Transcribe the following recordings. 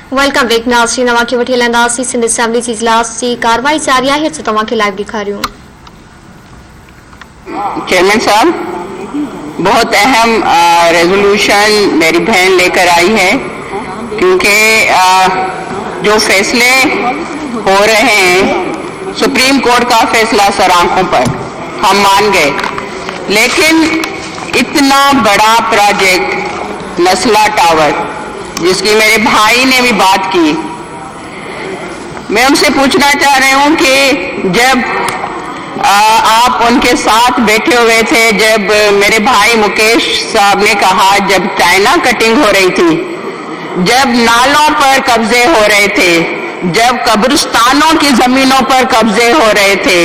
Welcome back नाज़रीन, तव्हांखे वठी हलंदासीं सिंध असेंबली जी इजलास जी कार्रवाई जारी आहे त तव्हांखे लाइव ॾेखारियूं। चेयरमैन साहब, बहुत अहम रेजोल्यूशन मेरी बहन लेकर आई है, क्योंकि जो फैसले हो रहे हैं, सुप्रीम कोर्ट का फैसला सर आंखों पर हम मान गए, लेकिन इतना बड़ा प्रोजेक्ट नस्ला टावर जिसकी मेरे भाई ने भी बात की, मैं उनसे पूछना चाह रही हूं कि जब आप उनके साथ बैठे हुए थे, जब मेरे भाई मुकेश साहब ने कहा जब चाइना कटिंग हो रही थी, जब नालों पर कब्जे हो रहे थे, जब कब्रिस्तानों की जमीनों पर कब्जे हो रहे थे,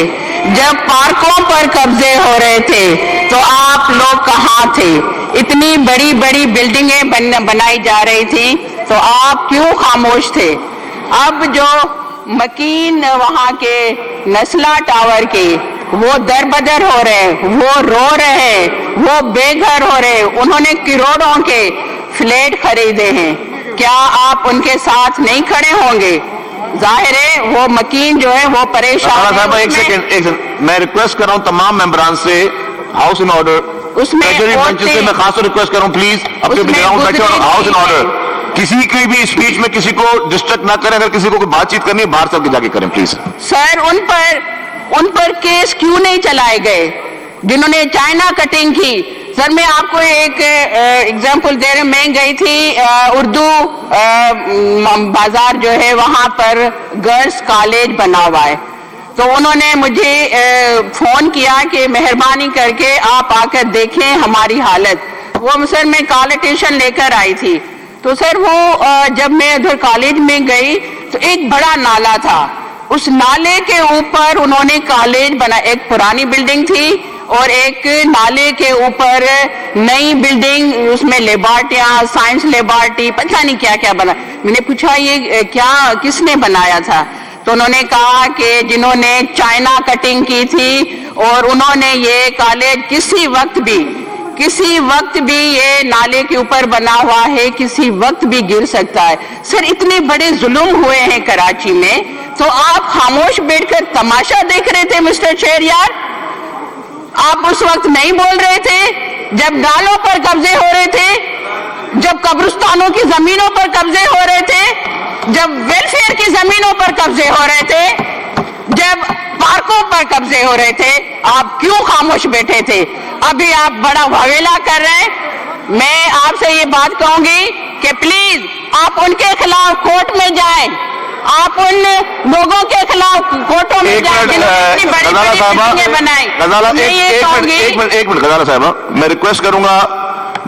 जब पार्कों पर कब्जे हो रहे थे, तो आप लोग कहाँ थे? इतनी बड़ी बड़ी बिल्डिंगें बनाई जा रही थी, तो आप क्यों खामोश थे? अब जो मकीन वहाँ के नस्ला टावर के वो दरबदर हो रहे हैं, वो रो रहे हैं, वो बेघर हो रहे हैं, उन्होंने करोड़ों के फ्लैट खरीदे हैं, क्या आप उनके साथ नहीं खड़े होंगे? जाहिर है वो मकीन जो है वो परेशान है। एक सेकंड, मैं रिक्वेस्ट कर रहा हूँ तमाम मेंबरान से, हाउस इन ऑर्डर, उसमें से मैं खास रिक्वेस्ट कर रहा हूँ, प्लीज अपने ग्राउंड बैठे और हाउस इन ऑर्डर, किसी की भी स्पीच में किसी को डिस्ट्रैक्ट ना करें, अगर किसी को कोई बातचीत करनी है बाहर चल के जाके करें प्लीज। सर उन पर केस क्यों नहीं चलाए गए जिन्होंने चाइना कटिंग की? सर मैं आपको एक एग्जांपल दे रही, मैं गई थी उर्दू बाजार जो है वहां पर गर्ल्स कॉलेज बना हुआ है, तो उन्होंने मुझे फोन किया कि मेहरबानी करके आप आकर देखें हमारी हालत। वो सर मैं कॉल अटेंशन लेकर आई थी, तो सर वो जब मैं उधर कॉलेज में गई तो एक बड़ा नाला था, उस नाले के ऊपर उन्होंने कॉलेज बना, एक पुरानी बिल्डिंग थी और एक नाले के ऊपर नई बिल्डिंग, उसमें लेबॉर्टियां, साइंस लेबॉर्ट्री, पता नहीं क्या क्या बना। मैंने पूछा ये क्या किसने बनाया था? तो उन्होंने कहा कि जिन्होंने चाइना कटिंग की थी, और उन्होंने ये कॉलेज किसी वक्त भी ये नाले के ऊपर बना हुआ है, किसी वक्त भी गिर सकता है। सर इतने बड़े जुल्म हुए हैं कराची में, तो आप खामोश बैठकर तमाशा देख रहे थे मिस्टर चेयर यार? आप उस वक्त नहीं बोल रहे थे जब नालों पर कब्जे हो रहे थे, जब कब्रिस्तानों की जमीनों पर कब्जे हो रहे थे, जब वेलफेयर की जमीनों पर कब्जे हो रहे थे, जब पार्कों पर कब्जे हो रहे थे, आप क्यों खामोश बैठे थे? अभी आप बड़ा वावेला कर रहे हैं। मैं आपसे ये बात कहूंगी कि प्लीज आप उनके खिलाफ कोर्ट में जाएं, आप उन लोगों के खिलाफ कोर्टों में जाएं जिन्होंने इतनी बड़ी बिल्डिंगें बनाई। एक मिनट गजाला साहबा, मैं रिक्वेस्ट करूंगा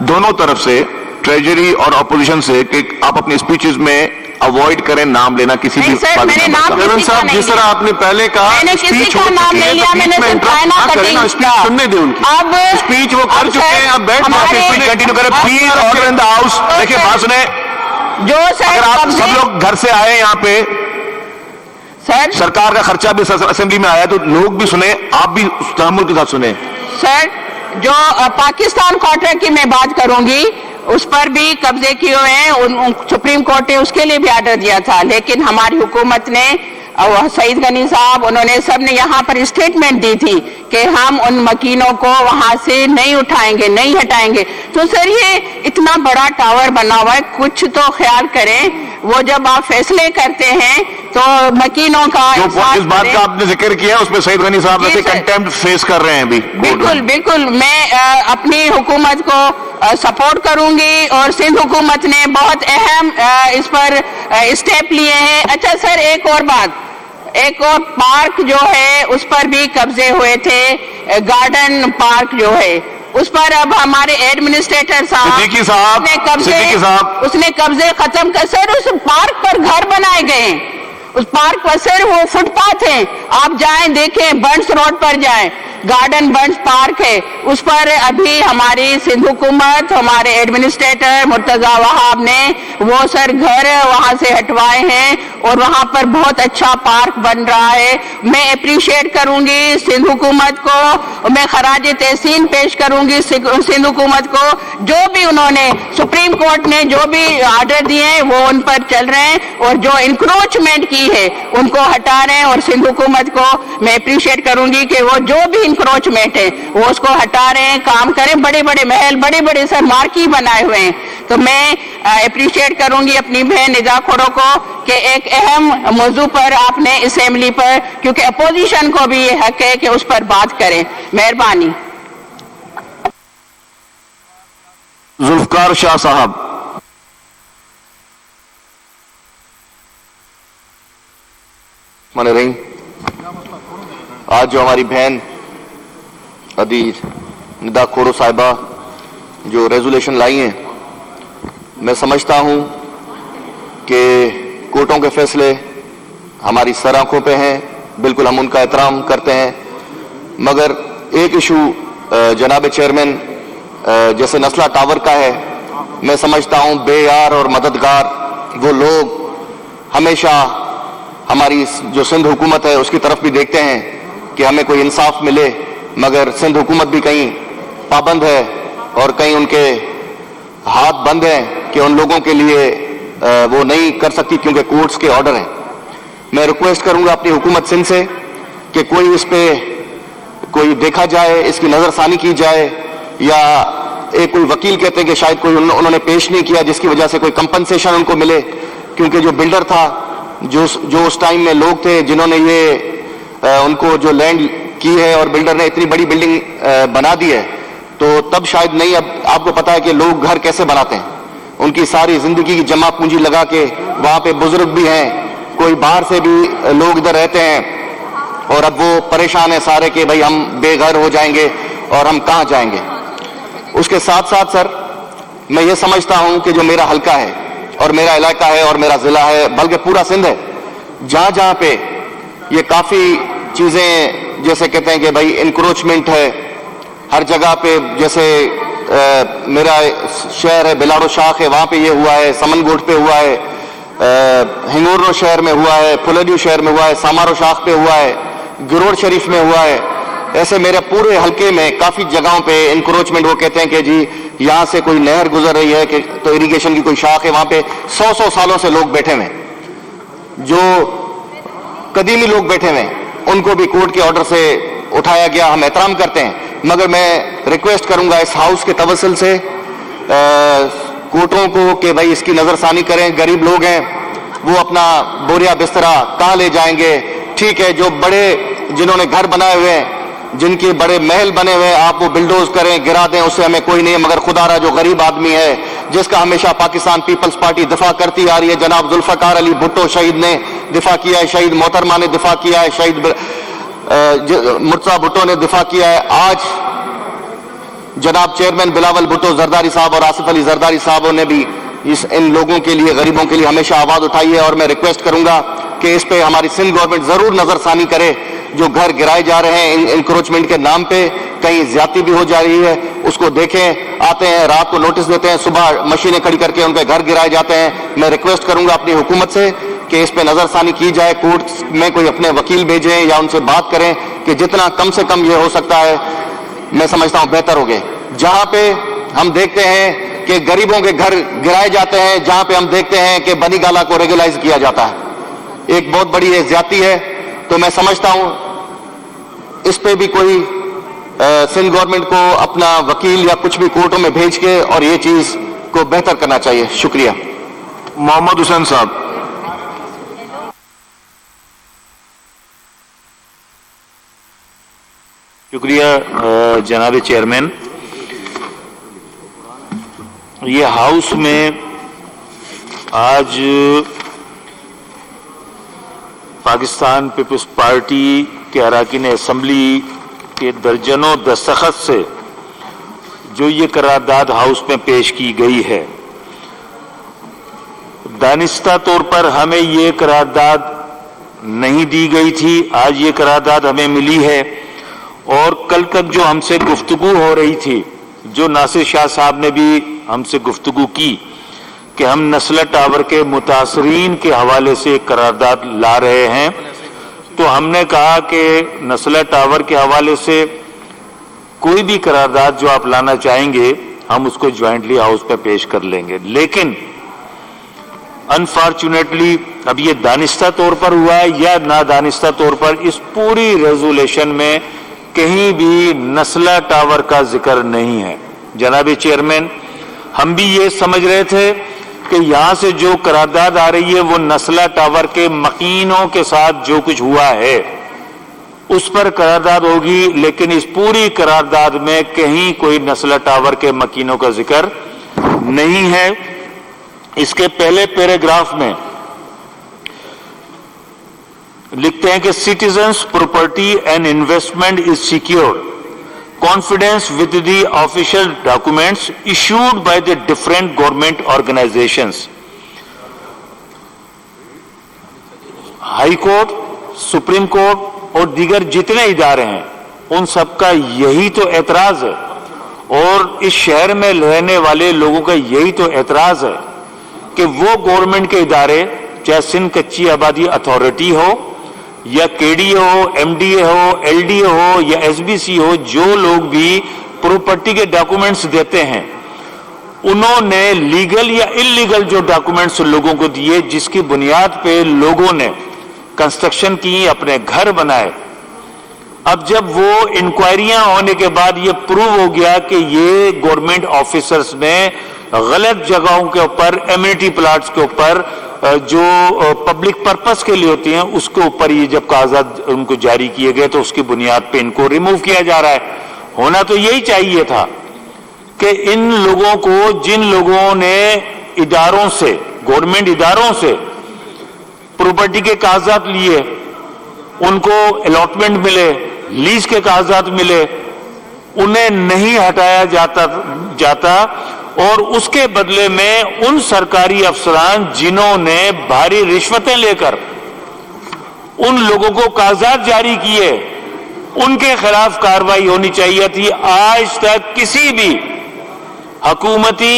दोनों तरफ से, ट्रेजरी और अपोजिशन से, कि आप अपनी स्पीचेस में अवॉइड करें नाम लेना किसी भी। मैंने नाम साहब जिस तरह आपने पहले कहा, मैंने किसी का नाम नहीं लिया, मैंने सुनने दें उनकी अब स्पीच, वो कर चुके हैं, अब बैठ स्पीच कंटिन्यू करें please. Order in the house. देखिए बात सुने, जो सर आप सब लोग घर से आए यहाँ पे, सर सरकार का खर्चा भी असेंबली में आया, तो लोग भी सुने, आप भी तहम्मुल के साथ सुने। सर जो पाकिस्तान क्वार्टर की मैं बात करूंगी, उस पर भी कब्जे किए हुए हैं, सुप्रीम कोर्ट ने उसके लिए भी आर्डर दिया था, लेकिन हमारी हुकूमत ने, सईद गनी साहब, उन्होंने सबने यहाँ पर स्टेटमेंट दी थी कि हम उन मकीनों को वहां से नहीं उठाएंगे, नहीं हटाएंगे। तो सर ये इतना बड़ा टावर बना हुआ है, कुछ तो ख्याल करें। वो जब आप फैसले करते हैं तो मकीनों का इस बात का आपने जिक्र किया, उसमें सईद गनी साहब ऐसे कंटेम्प्ट फेस कर रहे हैं अभी। बिल्कुल मैं अपनी हुकूमत को सपोर्ट करूंगी, और सिंध हुकूमत ने बहुत अहम इस पर स्टेप लिए हैं। अच्छा सर एक और बात, एक और पार्क जो है उस पर भी कब्जे हुए थे, गार्डन पार्क जो है उस पर अब हमारे एडमिनिस्ट्रेटर साहब उसने कब्जे खत्म कर। सर उस पार्क पर घर बनाए गए, उस पार्क पर सर वो फुटपाथ है, आप जाएं देखें, बंस रोड पर जाएं, गार्डन बंच पार्क है, उस पर अभी हमारी सिंध हुकूमत, हमारे एडमिनिस्ट्रेटर मुर्तजा वहाब ने वो सर घर वहां से हटवाए हैं और वहां पर बहुत अच्छा पार्क बन रहा है। मैं अप्रिशिएट करूंगी सिंध हुकूमत को, मैं खराज तहसीन पेश करूंगी सिंध हुकूमत को। जो भी उन्होंने सुप्रीम कोर्ट ने जो भी आर्डर दिए हैं वो उन पर चल रहे हैं और जो इंक्रोचमेंट की है उनको हटा रहे हैं। और सिंध हुकूमत को मैं अप्रिशिएट करूंगी कि वो जो भी इंक्रोचमेंट है वो उसको हटा रहे हैं, काम करें। बड़े बड़े महल, बड़े बड़े सर मार्की बनाए हुए हैं। तो मैं अप्रिशिएट करूंगी अपनी बहन निदा खोड़ो को कि एक अहम मौजू पर आपने असेंबली पर, क्योंकि अपोजिशन को भी ये हक है कि उस पर बात करें। मेहरबानी। जुल्फकार शाह साहब। माने रही आज जो हमारी बहन अदीज निदा खोड़ो साहिबा जो रेजोल्यूशन लाई हैं, मैं समझता हूं कि कोर्टों के फैसले हमारी सर आंखों पे हैं, बिल्कुल हम उनका एहतराम करते हैं। मगर एक इशू जनाब चेयरमैन जैसे नस्ला टावर का है, मैं समझता हूं बेयार और मददगार वो लोग हमेशा हमारी जो सिंध हुकूमत है उसकी तरफ भी देखते हैं कि हमें कोई इंसाफ मिले, मगर सिंध हुकूमत भी कहीं पाबंद है और कहीं उनके हाथ बंद हैं कि उन लोगों के लिए वो नहीं कर सकती क्योंकि कोर्ट्स के ऑर्डर हैं। मैं रिक्वेस्ट करूंगा अपनी हुकूमत सिंध से कि कोई इस पे कोई देखा जाए, इसकी नजरसानी की जाए, या एक कोई वकील कहते हैं कि शायद कोई उन्होंने पेश नहीं किया जिसकी वजह से कोई कंपनसेशन उनको मिले, क्योंकि जो बिल्डर था, जो उस टाइम में लोग थे जिन्होंने ये उनको जो लैंड की है और बिल्डर ने इतनी बड़ी बिल्डिंग बना दी है, तो तब शायद नहीं। अब आपको पता है कि लोग घर कैसे बनाते हैं, उनकी सारी जिंदगी की जमा पूंजी लगा के, वहां पे बुजुर्ग भी हैं, कोई बाहर से भी लोग इधर रहते हैं और अब वो परेशान है सारे कि भाई हम बेघर हो जाएंगे और हम कहां जाएंगे। उसके साथ साथ सर मैं ये समझता हूं कि जो मेरा हलका है और मेरा इलाका है और मेरा जिला है, बल्कि पूरा सिंध है, जहां जहां पे ये काफी चीजें जैसे कहते हैं कि भाई इंक्रोचमेंट है हर जगह पे, जैसे मेरा शहर है बिलाड़ो शाख है, वहां पे ये हुआ है, समनगोट पे हुआ है, हिंगोरनो शहर में हुआ है, फुलदियो शहर में हुआ है, सामारो शाख पे हुआ है, गिरोड़ शरीफ में हुआ है। ऐसे मेरे पूरे हलके में काफी जगहों पे इंक्रोचमेंट, वो कहते हैं कि जी यहां से कोई नहर गुजर रही है कि तो इरिगेशन की कोई शाख है, वहां पे 100 सालों से लोग बैठे हुए, जो कदीमी लोग बैठे हुए, उनको भी कोर्ट के ऑर्डर से उठाया गया। हम एहतराम करते हैं, मगर मैं रिक्वेस्ट करूंगा इस हाउस के तवस्सुल से कोर्टों को कि भाई इसकी नजरसानी करें। गरीब लोग हैं, वो अपना बोरिया बिस्तरा कहां ले जाएंगे? ठीक है, जो बड़े जिन्होंने घर बनाए हुए हैं, जिनके बड़े महल बने हुए हैं, आप वो बिल्डोज करें, गिरा दें, उससे हमें कोई नहीं है। मगर खुदारा जो गरीब आदमी है, जिसका हमेशा पाकिस्तान पीपल्स पार्टी दिफा करती आ रही है, जनाब जुल्फकार अली भुट्टो शहीद ने दिफा किया है, शहीद मोहतरमा ने दिफा किया है, शहीद मुर्तजा भुट्टो ने दिफा किया है। आज जनाब चेयरमैन बिलावल भुट्टो जरदारी साहब और आसिफ अली जरदारी साहबों ने भी इन लोगों के लिए, गरीबों के लिए हमेशा आवाज उठाई है। और मैं रिक्वेस्ट करूंगा कि इस पे हमारी सिंध गवर्नमेंट जरूर नजरसानी करे। जो घर गिराए जा रहे हैं इंक्रोचमेंट के नाम पे, कहीं ज्यादती भी हो जा रही है, उसको देखें। आते हैं रात को नोटिस देते हैं, सुबह मशीनें खड़ी करके उन पे घर गिराए जाते हैं। मैं रिक्वेस्ट करूंगा अपनी हुकूमत से कि इस पे नजरसानी की जाए, कोर्ट में कोई अपने वकील भेजें या उनसे बात करें कि जितना कम से कम ये हो सकता है, मैं समझता हूं बेहतर हो गए। जहां पे हम देखते हैं कि गरीबों के घर गिराए जाते हैं, जहां पे हम देखते हैं कि बनी गाला को रेगुलाइज किया जाता है, एक बहुत बड़ी ये ज्यादती है। तो मैं समझता हूं इस पे भी कोई सिंध गवर्नमेंट को अपना वकील या कुछ भी कोर्टों में भेज के और ये चीज को बेहतर करना चाहिए। शुक्रिया। मोहम्मद हुसैन साहब। शुक्रिया जनाब चेयरमैन। ये हाउस में आज पाकिस्तान पीपल्स पार्टी के अरकान असम्बली के दर्जनों दस्तखत से जो ये करारदाद हाउस में पेश की गई है, दानिस्ता तौर पर हमें ये करारदाद नहीं दी गई थी, आज ये करारदाद हमें मिली है और कल तक जो हमसे गुफ्तगू हो रही थी, जो नासिर शाह साहब ने भी हमसे गुफ्तगू की कि हम नस्ला टावर के मुतासरीन के हवाले से एक करारदाद ला रहे हैं, तो हमने कहा कि नस्ला टावर के हवाले से कोई भी करारदाद जो आप लाना चाहेंगे हम उसको ज्वाइंटली हाउस पे पेश कर लेंगे। लेकिन अनफॉर्चुनेटली अब ये दानिस्ता तौर पर हुआ है या नादानिस्ता तौर पर, इस पूरी रेजोल्यूशन में कहीं भी नस्ला टावर का जिक्र नहीं है। जनाब चेयरमैन, हम भी ये समझ रहे थे कि यहां से जो करारदाद आ रही है वो नस्ला टावर के मकीनों के साथ जो कुछ हुआ है उस पर करारदाद होगी, लेकिन इस पूरी करारदाद में कहीं कोई नस्ला टावर के मकीनों का जिक्र नहीं है। इसके पहले पैराग्राफ में लिखते हैं कि citizens property and investment is secured confidence with the official documents issued by the different government organizations. High court, supreme court और दीगर जितने इदारे हैं उन सबका यही तो एतराज है, और इस शहर में रहने वाले लोगों का यही तो एतराज है कि वो गवर्नमेंट के इदारे, चाहे सिंध कच्ची आबादी अथॉरिटी हो या केडीए हो, एमडीए हो, एलडीए हो या एसबीसी हो, जो लोग भी प्रॉपर्टी के डॉक्यूमेंट्स देते हैं उन्होंने लीगल या इलीगल जो डॉक्यूमेंट्स लोगों को दिए, जिसकी बुनियाद पे लोगों ने कंस्ट्रक्शन की, अपने घर बनाए। अब जब वो इंक्वायरियां होने के बाद ये प्रूव हो गया कि ये गवर्नमेंट ऑफिसर्स ने गलत जगहों के ऊपर, एमिनिटी प्लाट्स के ऊपर जो पब्लिक पर्पस के लिए होती हैं उसके ऊपर ये जब कागजात उनको जारी किए गए तो उसकी बुनियाद पे इनको रिमूव किया जा रहा है। होना तो यही चाहिए था कि इन लोगों को, जिन लोगों ने इदारों से, गवर्नमेंट इदारों से प्रॉपर्टी के कागजात लिए, उनको अलॉटमेंट मिले, लीज के कागजात मिले, उन्हें नहीं हटाया जाता और उसके बदले में उन सरकारी अफसरान जिन्होंने भारी रिश्वतें लेकर उन लोगों को कागजात जारी किए, उनके खिलाफ कार्रवाई होनी चाहिए थी। आज तक किसी भी हुकूमती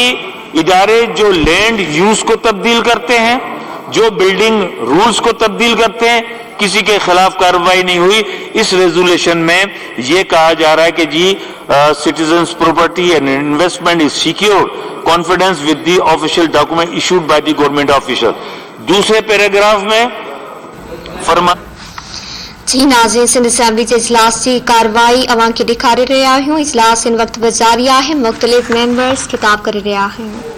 इदारे जो लैंड यूज को तब्दील करते हैं, जो बिल्डिंग रूल्स को तब्दील करते हैं, किसी के खिलाफ कार्रवाई नहीं हुई। इस रेजोल्यूशन में यह कहा जा रहा है कि जी citizens property and investment is secured confidence with the official document issued by the government official. दूसरे पैराग्राफ में फरमा जी नाज़रीन, सिंध असेंबली जे इजलास की कार्रवाई अवां खे ॾेखारे रहिया आहियूं। इजलास इन वक्त जारी आहे, मुख़्तलिफ़ मेंबर्स खिताब करे रहिया आहिनि।